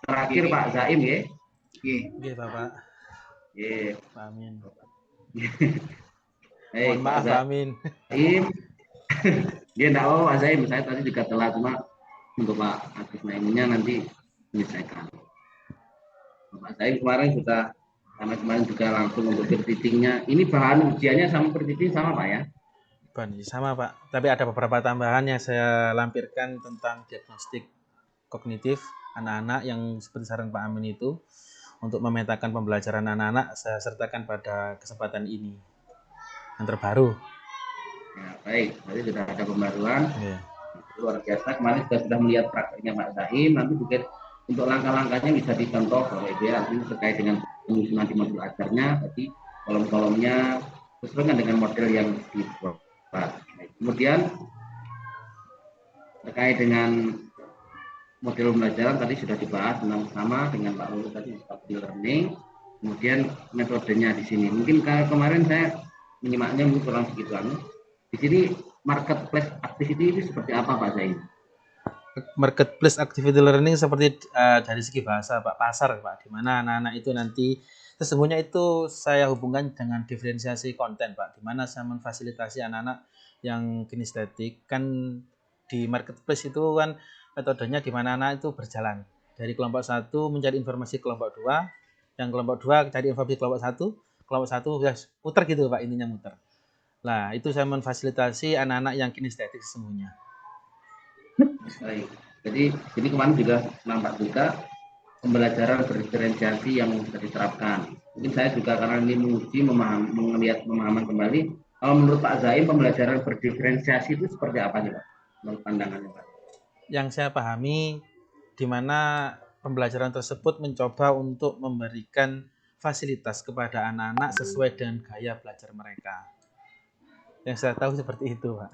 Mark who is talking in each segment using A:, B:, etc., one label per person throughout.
A: terakhir Pak Zaim ya.
B: Oke, Bapak.
A: Iya.
B: Pak Amin.
A: Baik,
B: Mohon
A: Pak
B: maaf, Pak Amin.
A: Zaim. Dia enggak apa Pak Zaim, saya tadi juga telat cuma untuk Pak Agus Maimunnya nanti menyelesaikan. Pak Zaim kemarin sudah karena kemarin juga langsung untuk pre-teachingnya. Ini bahan ujiannya sama pre-teaching sama Pak ya?
B: Sama Pak, tapi ada beberapa tambahan yang saya lampirkan tentang diagnostik kognitif anak-anak yang seperti saran Pak Amin itu. Untuk memetakan pembelajaran anak-anak saya sertakan pada kesempatan ini yang terbaru.
A: Ya, baik, tadi sudah ada pembaruan. Luar biasa. Kemarin sudah melihat prakteknya Pak Zaim. Nanti juga untuk langkah-langkahnya bisa dicontoh Bapak Ibu ya, terkait dengan penyusunan di modul ajarnya. Jadi kolom-kolomnya sesuai dengan model yang dibuat. Kemudian terkait dengan model pembelajaran tadi sudah dibahas tentang sama dengan Pak Lulu tadi learning. Kemudian metodenya di sini. Mungkin kemarin saya menyimaknya mungkin kurang segitu. Di sini marketplace activity ini seperti apa Pak Zain?
B: Marketplace activity learning seperti dari segi bahasa Pak, pasar Pak, di mana anak-anak itu nanti sesungguhnya itu saya hubungkan dengan diferensiasi konten Pak, di mana saya memfasilitasi anak-anak yang kinestetik. Kan di marketplace itu kan metodenya di mana anak itu berjalan dari kelompok 1 mencari informasi kelompok 2, yang kelompok 2 cari informasi kelompok 1 sudah putar gitu Pak, intinya muter. Nah, itu saya memfasilitasi anak-anak yang kinestetik sesungguhnya.
A: Baik. Jadi ini kemarin juga nampak juga pembelajaran berdiferensiasi yang sudah diterapkan. Mungkin saya juga karena ini menguji melihat pemahaman kembali. Kalau menurut Pak Zaim pembelajaran berdiferensiasi itu seperti apa nih Pak? Menurut pandangannya Pak?
B: Yang saya pahami di mana pembelajaran tersebut mencoba untuk memberikan fasilitas kepada anak-anak sesuai dengan gaya belajar mereka. Yang saya tahu seperti itu, Pak.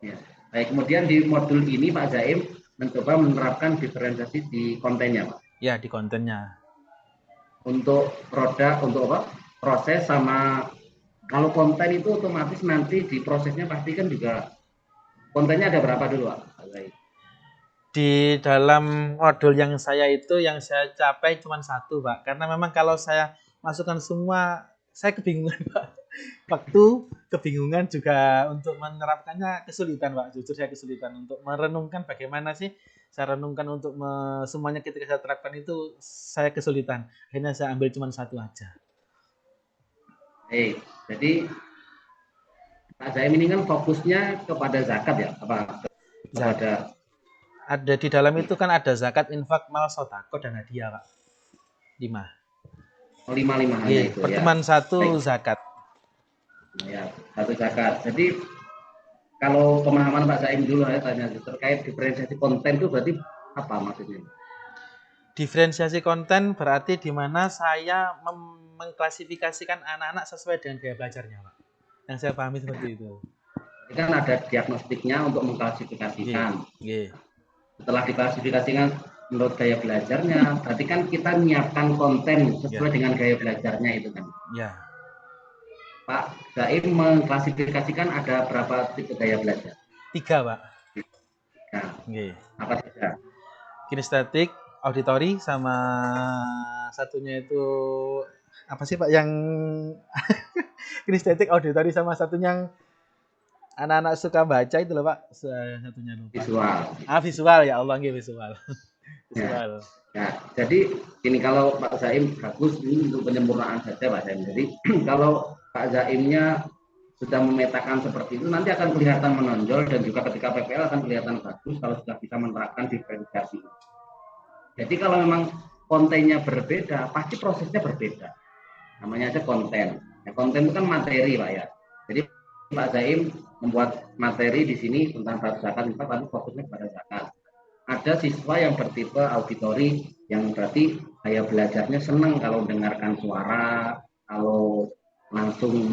A: Ya. Baik, kemudian di modul ini Pak Zaim mencoba menerapkan diferensiasi di kontennya, Pak.
B: Ya, di kontennya.
A: Untuk produk, untuk apa? Proses sama kalau konten itu otomatis nanti di prosesnya pasti kan juga kontennya ada berapa dulu, Pak Zaim?
B: Di dalam modul yang saya saya capai cuma 1, Pak. Karena memang kalau saya masukkan semua, saya kebingungan, Pak. Waktu, kebingungan juga untuk menerapkannya kesulitan, Pak. Jujur saya kesulitan untuk merenungkan bagaimana sih saya renungkan untuk semuanya ketika saya terapkan itu saya kesulitan. Akhirnya saya ambil cuma 1 aja.
A: Jadi Pak Zaim ini kan fokusnya kepada zakat ya, apa kepada
B: ada di dalam itu kan ada zakat, infak, mal, sodako, dan hadiah, Pak. 5.
A: 5 hanya itu ya.
B: Pertemuan 1 zakat.
A: Ya, 1 zakat. Jadi kalau pemahaman Pak Zaim dulu saya tanya terkait diferensiasi konten itu berarti apa maksudnya?
B: Diferensiasi konten berarti di mana saya mengklasifikasikan anak-anak sesuai dengan gaya belajarnya, Pak. Yang saya pahami seperti itu.
A: Ini kan ada diagnostiknya untuk mengklasifikasikan. Setelah diklasifikasikan menurut gaya belajarnya, berarti kan kita menyiapkan konten sesuai dengan gaya belajarnya itu kan.
B: Ya.
A: Pak Zaim mengklasifikasikan ada berapa tipe gaya belajar?
B: 3, Pak.
A: Nah, apa saja?
B: Kinestetik, auditori, sama satunya itu apa sih Pak yang kinestetik, auditori, sama satunya yang anak-anak suka baca itu loh Pak, satunya lupa.
A: Visual.
B: Visual, ya Allah, nggih, visual. Visual.
A: Ya, jadi ini kalau Pak Zaim bagus ini untuk penyempurnaan saja Pak Zaim. Jadi kalau Pak Zaimnya sudah memetakan seperti itu nanti akan kelihatan menonjol dan juga ketika PPL akan kelihatan bagus kalau sudah bisa menerapkan diferensiasi. Jadi kalau memang kontennya berbeda, pasti prosesnya berbeda. Namanya aja konten. Ya, konten itu kan materi Pak ya. Jadi Pak Zaim membuat materi di sini tentang zakat, tapi fokusnya pada zakat. Ada siswa yang bertipe auditori yang berarti gaya belajarnya senang kalau mendengarkan suara, kalau langsung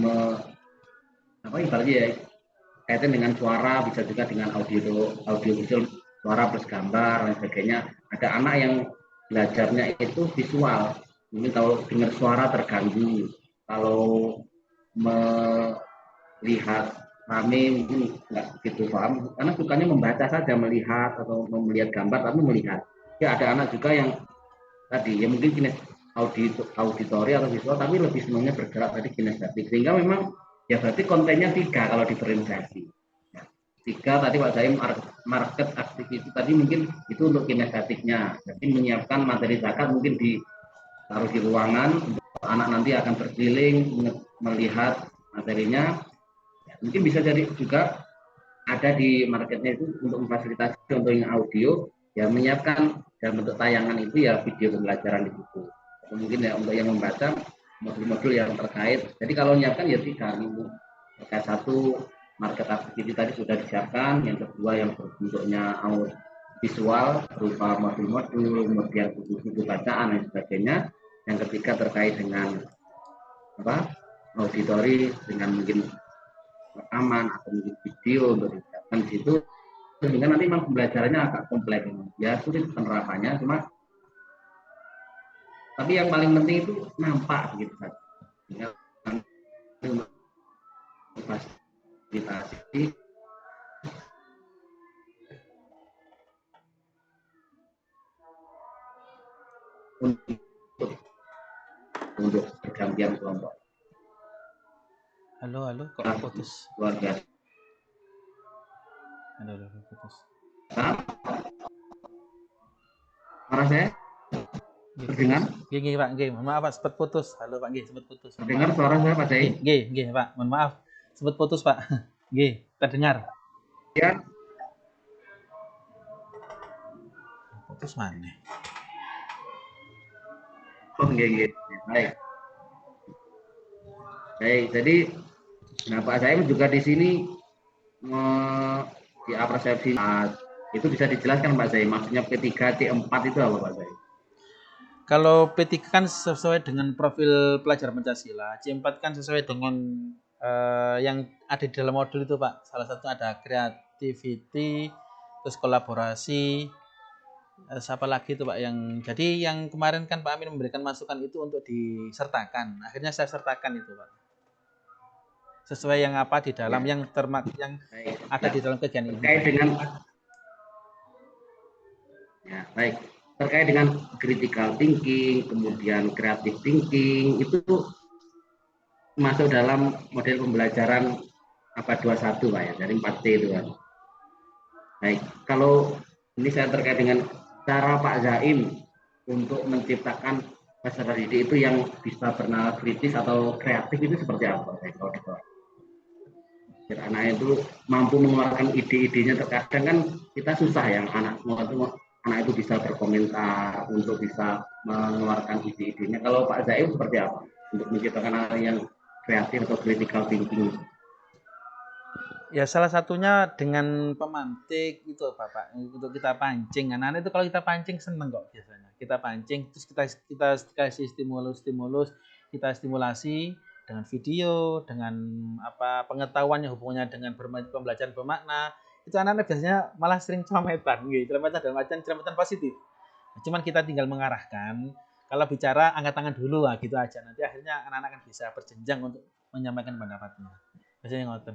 A: ibaratnya ya kaitan dengan suara, bisa juga dengan audio visual, suara plus gambar dan sebagainya. Ada anak yang belajarnya itu visual, mungkin kalau dengar suara terganggu, kalau melihat rame mungkin nggak begitu paham karena sukanya membaca saja, melihat atau melihat gambar tapi melihat. Ya ada anak juga yang tadi ya mungkin auditori atau visual tapi lebih semuanya bergerak tadi kinestetik, sehingga memang ya berarti kontennya 3 kalau diferensiasi. Ya, 3 tadi Pak Zaim, market activity tadi mungkin itu untuk kinestetiknya, jadi menyiapkan materi zakat mungkin ditaruh di ruangan untuk anak nanti akan berkeliling melihat materinya. Ya, mungkin bisa jadi juga ada di marketnya itu untuk memfasilitasi untuk yang audio, ya menyiapkan dalam bentuk tayangan itu ya video pembelajaran di situ. Mungkin ya untuk yang membaca modul-modul yang terkait. Jadi kalau menyiapkan ya 3 minggu terkait. Satu, market activity tadi sudah disiapkan. Yang kedua yang berbentuknya visual berupa modul-modul, kemudian buku-buku bacaan dan sebagainya. Yang ketiga terkait dengan auditori dengan mungkin rekaman atau mungkin video untuk disiapkan di situ, sehingga nanti memang pembelajarannya agak kompleks ya, sulit penerapannya, cuma tapi yang paling penting itu nampak gitu kan, untuk fasilitasi untuk bergantian kelompok.
B: Halo, kok putus?
A: Luar biasa.
B: Halo, putus.
A: Suara saya terdengar?
B: Gini Pak, maaf Pak, sempat putus. Halo Pak, sempat putus.
A: Terdengar suara saya Pak Zain?
B: Gini Pak, mohon maaf, sempat putus Pak. Terdengar.
A: Ya.
B: Putus mana?
A: Oh, baik. Baik, jadi Pak Zain juga di sini di persepsi itu bisa dijelaskan Pak Zain, maksudnya P3 C4 itu apa Pak Zain?
B: Kalau P3 kan sesuai dengan profil pelajar Pancasila, C4 kan sesuai dengan yang ada di dalam modul itu Pak. Salah satu ada creativity, terus kolaborasi, siapa lagi itu Pak yang jadi yang kemarin kan Pak Amin memberikan masukan itu untuk disertakan. Akhirnya saya sertakan itu Pak. Sesuai yang apa di dalam yang yang ada di dalam kegiatan ini.
A: Terkait dengan ya, baik. Terkait dengan critical thinking, kemudian creative thinking, itu masuk dalam model pembelajaran apa 21 Pak ya, dari 4T itu kan. Baik, kalau ini saya terkait dengan cara Pak Zaim untuk menciptakan peserta didik itu yang bisa bernalar kritis atau kreatif itu seperti apa? Kalau di bawah, anak itu mampu mengeluarkan ide-idenya. Terkadang kan kita susah yang anak itu bisa berkomentar untuk bisa mengeluarkan ide-idenya. Kalau Pak Zaim seperti apa untuk menciptakan anak yang kreatif atau critical thinking?
B: Ya salah satunya dengan pemantik itu Bapak, untuk kita pancing. Anak-anak itu kalau kita pancing seneng kok biasanya. Kita pancing terus kita kasih stimulus, kita stimulasi dengan video, dengan apa pengetahuan yang hubungannya dengan pembelajaran bermakna. Itu anak-anak biasanya malah sering celemetan, celemetan dalam artian celemetan positif. Cuman kita tinggal mengarahkan. Kalau bicara angkat tangan dulu lah gitu aja. Nanti akhirnya anak-anak kan bisa berjenjang untuk menyampaikan pendapatnya. Biasanya ngoten.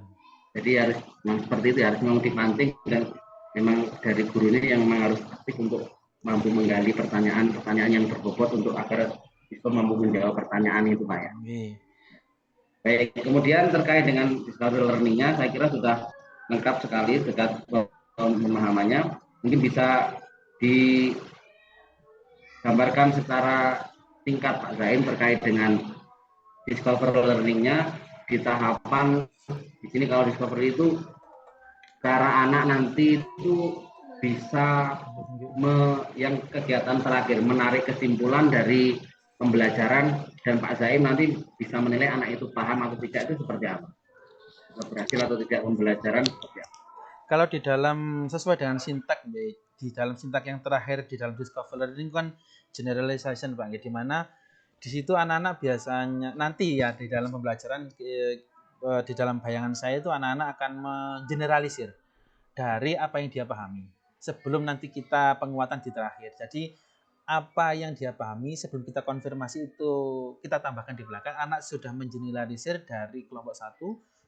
A: Jadi harus seperti itu, harus memang dipanting dan memang dari gurunya yang memang harus aktif untuk mampu menggali pertanyaan yang berbobot untuk agar bisa mampu menjawab pertanyaan itu Pak ya. Baik, kemudian terkait dengan discovery learning-nya saya kira sudah lengkap sekali dekat pemahamannya. Mungkin bisa digambarkan secara singkat Pak Zain terkait dengan discovery learning-nya di tahapan di sini. Kalau discovery itu cara anak nanti itu bisa yang kegiatan terakhir menarik kesimpulan dari pembelajaran, dan Pak Zaim nanti bisa menilai anak itu paham atau tidak, itu seperti apa, berhasil atau tidak pembelajaran seperti apa.
B: Kalau di dalam sesuai dengan sintak, di dalam sintak yang terakhir di dalam discovery learning kan generalization Pak, di mana di situ anak-anak biasanya nanti ya di dalam pembelajaran di dalam bayangan saya itu anak-anak akan mengeneralisir dari apa yang dia pahami sebelum nanti kita penguatan di terakhir. Jadi apa yang dia pahami sebelum kita konfirmasi itu kita tambahkan di belakang, anak sudah mengeneralisir dari kelompok 1,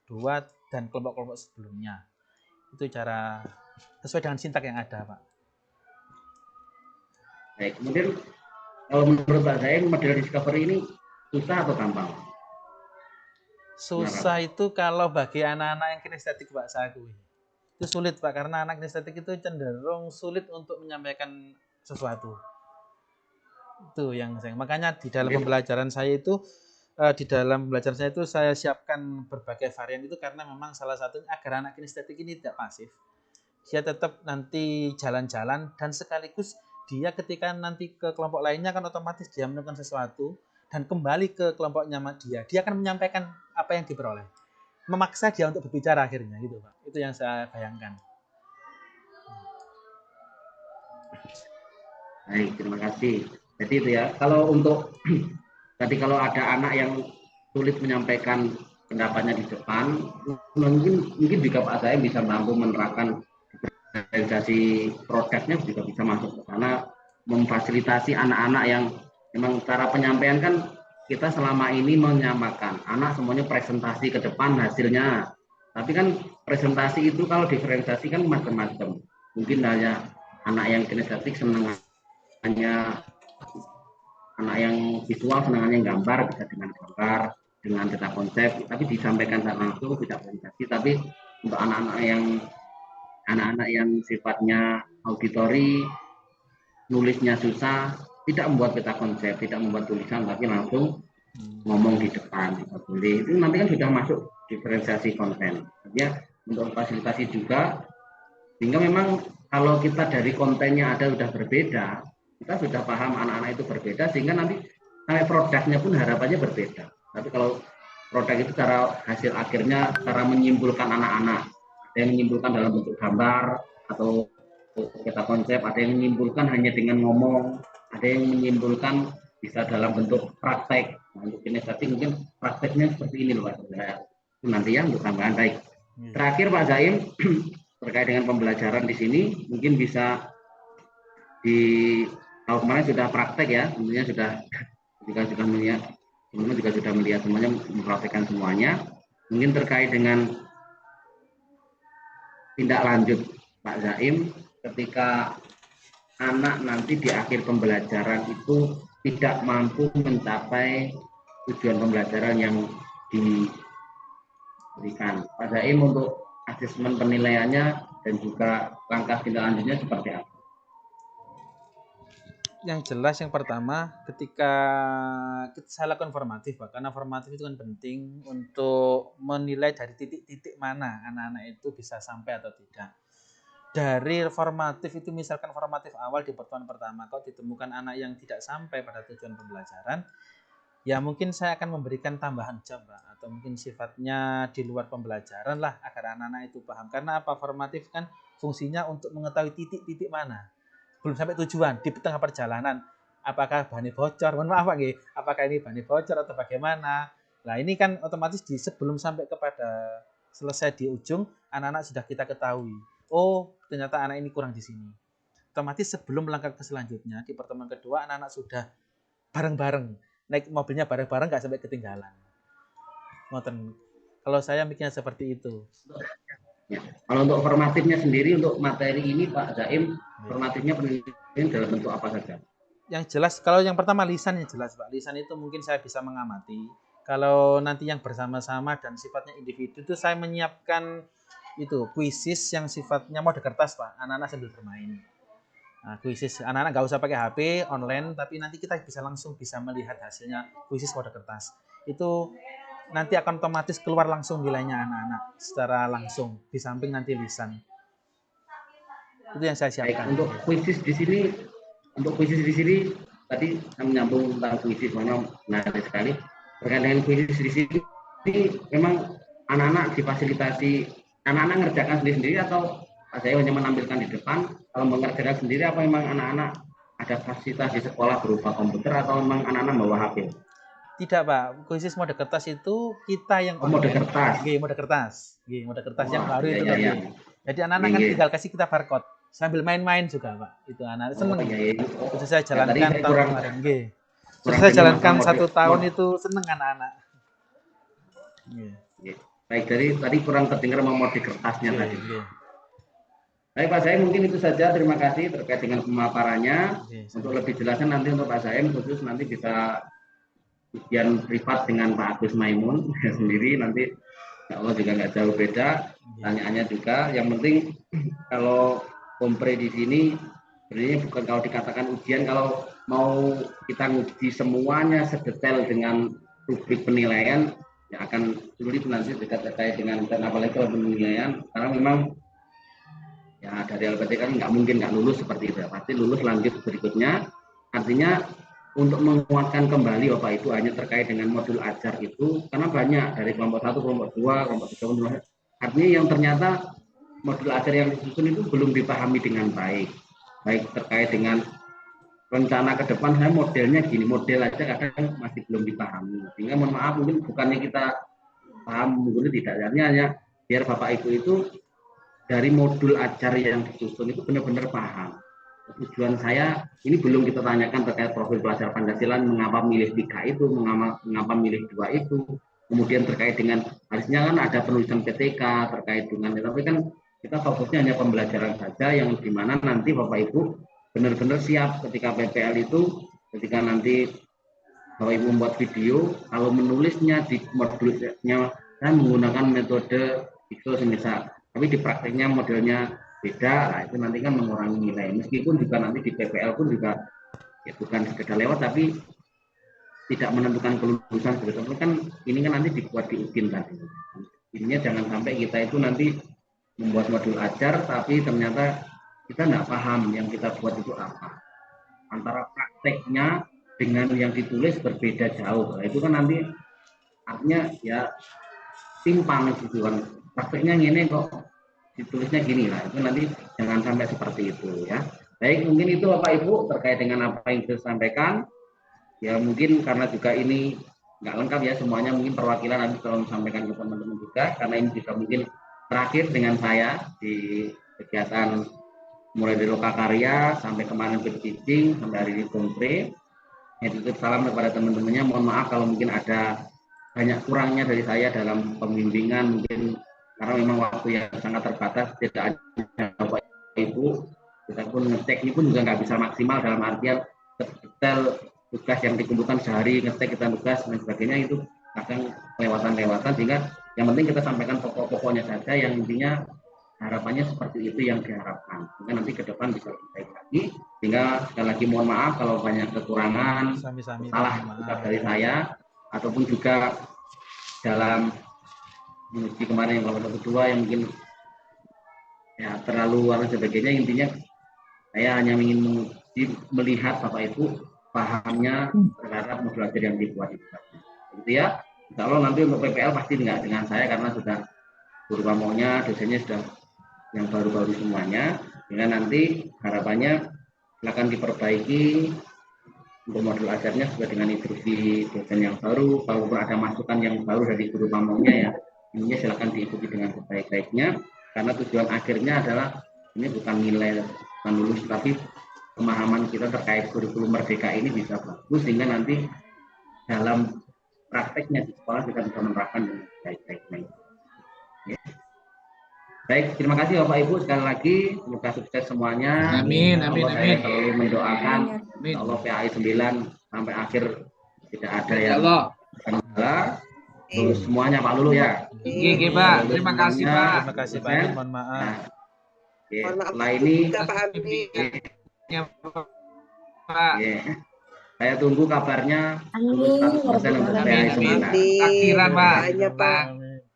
B: 2 dan kelompok-kelompok sebelumnya. Itu cara sesuai dengan sintak yang ada Pak.
A: Baik, kemudian kalau menurut Pak Zaim model discovery ini susah atau gampang?
B: Susah itu kalau bagi anak-anak yang kinestetik Pak saya akui. Itu sulit Pak, karena anak kinestetik itu cenderung sulit untuk menyampaikan sesuatu. Itu yang saya, makanya di dalam pembelajaran saya itu saya siapkan berbagai varian itu karena memang salah satunya agar anak kinestetik ini tidak pasif. Dia tetap nanti jalan-jalan dan sekaligus dia ketika nanti ke kelompok lainnya kan otomatis dia menemukan sesuatu dan kembali ke kelompoknya dia akan menyampaikan apa yang diperoleh. Memaksa dia untuk berbicara akhirnya gitu Pak. Itu yang saya bayangkan.
A: Baik, terima kasih. Jadi itu ya, kalau untuk tadi kalau ada anak yang sulit menyampaikan pendapatnya di depan, mungkin juga Pak saya bisa mampu menerapkan realisasi produknya juga bisa masuk ke sana, memfasilitasi anak-anak yang memang cara penyampaian kan kita selama ini menyamakan anak semuanya presentasi ke depan hasilnya, tapi kan presentasi itu kalau diferensiasi kan macam-macam, mungkin hanya anak yang kinestetik senang hanya anak yang visual senangannya gambar, bisa dengan gambar, dengan cetak konsep, tapi disampaikan secara langsung tidak presentasi. Tapi untuk anak-anak yang sifatnya auditori, nulisnya susah, tidak membuat peta konsep, tidak membuat tulisan, tapi langsung ngomong di depan. Itu nanti kan sudah masuk diferensiasi konten. Artinya untuk fasilitasi juga, sehingga memang kalau kita dari kontennya ada sudah berbeda, kita sudah paham anak-anak itu berbeda, sehingga nanti sampai produknya pun harapannya berbeda. Tapi kalau produk itu cara hasil akhirnya, cara menyimpulkan anak-anak, ada yang menyimpulkan dalam bentuk gambar atau kita konsep, ada yang menyimpulkan hanya dengan ngomong, ada yang menyimpulkan bisa dalam bentuk praktek. Nah, untuk kinestetik mungkin prakteknya seperti ini loh Pak. Itu nanti ya untuk tambahan. Baik. Terakhir Pak Zaim, terkait dengan pembelajaran di sini, mungkin bisa kalau kemarin sudah praktek ya, tentunya sudah melihat, teman-teman juga sudah melihat semuanya, mempraktekkan semuanya. Mungkin terkait dengan tindak lanjut Pak Zaim, ketika anak nanti di akhir pembelajaran itu tidak mampu mencapai tujuan pembelajaran yang diberikan. Pak Zaim untuk asesmen penilaiannya dan juga langkah tindak lanjutnya seperti apa?
B: Yang jelas yang pertama ketika saya lakukan formatif Pak, karena formatif itu kan penting untuk menilai dari titik-titik mana anak-anak itu bisa sampai atau tidak. Dari formatif itu, misalkan formatif awal di pertemuan pertama kalau ditemukan anak yang tidak sampai pada tujuan pembelajaran, ya mungkin saya akan memberikan tambahan jam Pak, atau mungkin sifatnya di luar pembelajaran lah agar anak-anak itu paham. Karena apa, formatif kan fungsinya untuk mengetahui titik-titik mana belum sampai tujuan di tengah perjalanan, apakah bahannya bocor, mohon maaf Pak, apakah ini bahannya bocor atau bagaimana. Nah ini kan otomatis sebelum sampai kepada selesai di ujung, anak-anak sudah kita ketahui, oh ternyata anak ini kurang di sini. Otomatis sebelum melangkah ke selanjutnya di pertemuan kedua, anak-anak sudah bareng-bareng naik mobilnya, bareng-bareng nggak sampai ketinggalan. Kalau saya mikirnya seperti itu.
A: Ya. Kalau untuk formatifnya sendiri, untuk materi ini Pak Zaim, formatifnya penelitian dalam bentuk apa saja?
B: Yang jelas, kalau yang pertama lisan yang jelas Pak. Lisan itu mungkin saya bisa mengamati. Kalau nanti yang bersama-sama dan sifatnya individu itu saya menyiapkan itu kuisis yang sifatnya mode kertas Pak. Anak-anak sambil bermain. Nah, kuisis anak-anak nggak usah pakai HP online, tapi nanti kita bisa langsung bisa melihat hasilnya kuisis mode kertas. Itu nanti akan otomatis keluar langsung nilainya anak-anak secara langsung di samping nanti lisan. Itu yang saya siapkan.
A: Baik, untuk kuisis di sini tadi saya menyambung tentang kuisis, mana menarik sekali. Terkait dengan kuisis di sini, memang anak-anak difasilitasi, anak-anak ngerjakan sendiri atau saya hanya menampilkan di depan. Kalau mengerjakan sendiri, apa memang anak-anak ada fasilitas di sekolah berupa komputer atau memang anak-anak bawa HP?
B: Tidak Pak, kuisis mode kertas itu kita yang
A: mode kertas.
B: Mode kertas yang baru itu loh. Jadi anak-anak kan tinggal kasih kita barcode sambil main-main juga Pak. Itu anak seneng. Itu saya jalankan tahun kemarin. Saya jalankan 1 tahun itu seneng anak-anak.
A: Baik, dari tadi kurang terdengar mode kertasnya tadi. Baik Pak Zaim, mungkin itu saja. Terima kasih terkait dengan pemaparannya.
B: Oke,
A: Untuk
B: sama.
A: lebih jelasnya nanti untuk Pak Zaim khusus nanti bisa ujian privat dengan Pak Agus Maimun sendiri nanti Insya Allah juga nggak jauh beda
B: Oke.
A: tanyaannya juga. Yang penting kalau kompre di sini sebenarnya bukan kalau dikatakan ujian, kalau mau kita nguji semuanya sedetail dengan rubrik penilaian ya akan sulit nanti terkait dengan apalagi kalau penilaian karena memang ya dari LPT kan nggak mungkin nggak lulus seperti itu ya, pasti lulus lanjut berikutnya. Artinya untuk menguatkan kembali Bapak Ibu hanya terkait dengan modul ajar itu karena banyak dari kelompok 1, kelompok 2, kelompok 3, kelompok 2. Artinya yang ternyata modul ajar yang disusun itu belum dipahami dengan baik. Baik terkait dengan rencana ke depan saya modelnya gini, model aja kadang masih belum dipahami. Sehingga mohon maaf mungkin bukannya kita paham, mungkin tidak, hanya biar Bapak Ibu itu dari modul ajar yang disusun itu benar-benar paham. Tujuan saya ini belum kita tanyakan terkait profil pelajar Pancasila, mengapa milih 3 itu, mengapa milih 2 itu, kemudian terkait dengan harusnya kan ada penulisan PTK terkait dengan, tapi kan kita fokusnya hanya pembelajaran saja yang dimana nanti Bapak Ibu benar-benar siap ketika PPL itu, ketika nanti Bapak Ibu membuat video, kalau menulisnya di modulnya saya menggunakan metode itu semisal, tapi di prakteknya modelnya beda, nah itu nanti kan mengurangi nilai. Meskipun juga nanti di PPL pun juga ya bukan sekedar lewat, tapi tidak menentukan kelulusan sebetulnya kan ini kan nanti dibuat di UKIN tadi. Intinya jangan sampai kita itu nanti membuat modul ajar, tapi ternyata kita nggak paham yang kita buat itu apa. Antara prakteknya dengan yang ditulis berbeda jauh. Nah, itu kan nanti artinya ya timpang gitu kan. Prakteknya gini kok ditulisnya gini lah, itu nanti jangan sampai seperti itu ya. Baik, mungkin itu Bapak Ibu terkait dengan apa yang saya sampaikan. Ya mungkin karena juga ini nggak lengkap ya semuanya, mungkin perwakilan nanti kalau sampaikan ke teman-teman juga, karena ini juga mungkin terakhir dengan saya di kegiatan mulai dari Lokakarya sampai kemarin bercicing sampai hari ini kompre. Ya, titip salam kepada teman-temannya. Mohon maaf kalau mungkin ada banyak kurangnya dari saya dalam pembimbingan mungkin karena memang waktu yang sangat terbatas, tidak ada Bapak Ibu kita pun ngecek ini pun juga nggak bisa maksimal dalam artian detail tugas yang dikumpulkan sehari ngecek kita tugas dan sebagainya itu kadang kelewatan sehingga yang penting kita sampaikan pokok-pokoknya saja yang intinya harapannya seperti itu yang diharapkan sehingga nanti ke depan bisa lebih baik lagi. Sehingga sekali lagi mohon maaf kalau banyak kekurangan,
B: Sami-sami Pak,
A: salah ucap dari saya ataupun juga dalam menuju kemarin yang kelompok kedua yang mungkin ya terlalu dan sebagainya. Intinya saya hanya ingin menguji, melihat Bapak Ibu pahamnya terhadap modul ajar yang dibuat itu. Gitu ya. Insya Allah nanti untuk PPL pasti enggak dengan saya karena sudah guru pamongnya, dosennya sudah yang baru-baru semuanya. Dengan nanti harapannya silakan diperbaiki untuk modul ajarnya sesuai dengan instruksi dosen yang baru. Kalau ada masukan yang baru dari guru pamongnya ya, ininya silakan diikuti dengan sebaik-baiknya. Karena tujuan akhirnya adalah ini bukan nilai lulus, tapi pemahaman kita terkait kurikulum merdeka ini bisa bagus sehingga nanti dalam prakteknya di sekolah kita bisa menerapkan dengan baik-baiknya. Ya. Baik, terima kasih Bapak Ibu sekali lagi, semoga sukses semuanya.
C: Amin,
A: Allah saya selalu mendoakan Allah PAI 9 sampai akhir tidak ada yang kendala. Terus semuanya Pak Lulu ya.
C: Oke, Pak. Terima kasih, Pak.
B: Terima kasih Pak Amin, mohon maaf.
A: Nah, setelah ini
C: Pak.
A: Saya tunggu kabarnya lulus 100% untuk PAI 9.
C: Takdiran, Pak.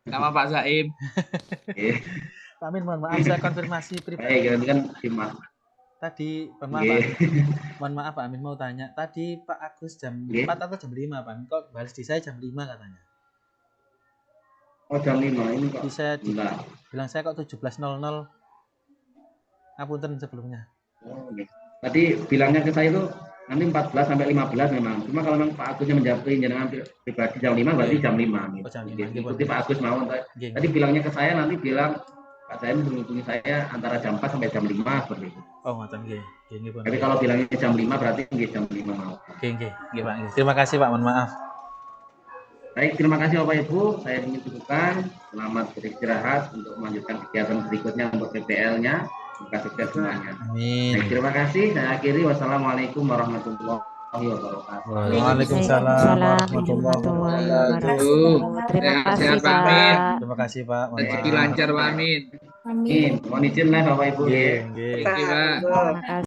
C: Nama Pak Zaim.
B: Pak Amin, mohon maaf saya konfirmasi pribadi.
A: Baik, ini kan simak.
B: Tadi, mohon maaf Pak Amin mau tanya. Tadi Pak Agus jam 4 atau jam 5 Pak Amin? Kok balas di saya jam 5 katanya?
A: Oh jam 5 ini kok.
B: Bisa bilang saya kok 17.00. Ngapunten sebelumnya.
A: Oh, okay. Tadi bilangnya ke saya itu nanti 14 sampai 15 memang. Cuma kalau memang Pak Agusnya menjawab jenengan pribadi jam 5 berarti jam 5 gitu.
B: Oh, jam 5.
A: Ikuti Pak Agus mau. Tadi bilangnya ke saya nanti bilang Pak saya menghubungi saya antara jam 4 sampai jam 5 seperti itu.
B: Oh, ngoten nggih. Nggih, Pak.
A: Tapi kalau bilangnya jam 5 berarti jam 5 mau.
B: Nggih, Pak. Terima kasih Pak, mohon maaf.
A: Baik, terima kasih Bapak Ibu. Saya ingin cukupkan. Selamat beristirahat untuk melanjutkan kegiatan berikutnya untuk PPL-nya. Semoga sukses semuanya.
B: Amin.
A: Baik, terima kasih. Saya akhiri. Wassalamualaikum warahmatullahi wabarakatuh.
B: Waalaikumsalam warahmatullahi wabarakatuh.
D: Terima kasih
C: Sehat-sehat, Pak
D: Pak.
C: Amin.
B: Terima kasih Pak. Mohon
C: Rezeki
B: maaf.
C: lancar, Pak Amin.
A: Mohon izin lah Bapak Ibu.
B: Nggih, nggih.
C: Thank you, Pak.
D: Terima kasih.